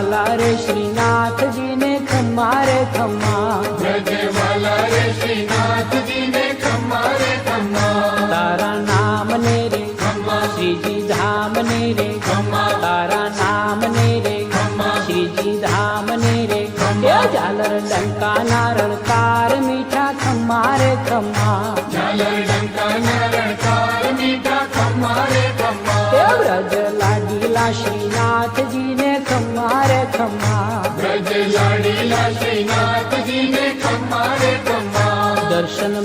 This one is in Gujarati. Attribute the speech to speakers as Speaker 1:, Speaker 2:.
Speaker 1: વાલા રે શ્રીનાથજી ને ખમ્મા રે ખમ્મા,
Speaker 2: વ્રજવાલા રે શ્રીનાથજી ને ખમ્મા રે ખમ્મા,
Speaker 1: તારા નામ ને રે
Speaker 2: ખમ્મા
Speaker 1: શ્રીજી ધામ ને રે,
Speaker 2: ખમ્મા
Speaker 1: તારા નામ ને રે
Speaker 2: ખમ્મા
Speaker 1: શ્રીજી ધામ ને રે, એ ઝાલર ડંકા નારણ તાર મીઠા ખમ્મા રે ખમ્મા,
Speaker 2: ઝાલર ડંકા નારણકાર મીઠા ખમ્મા રે ખમ્મા,
Speaker 1: એ વ્રજ લાડીલા શ્રીનાથજી ને ખમ્મા રે ખમ્મા,
Speaker 2: વ્રજ લાડીલા શ્રીનાથજી ને ખમ્મા રે ખમ્મા,
Speaker 1: દર્શન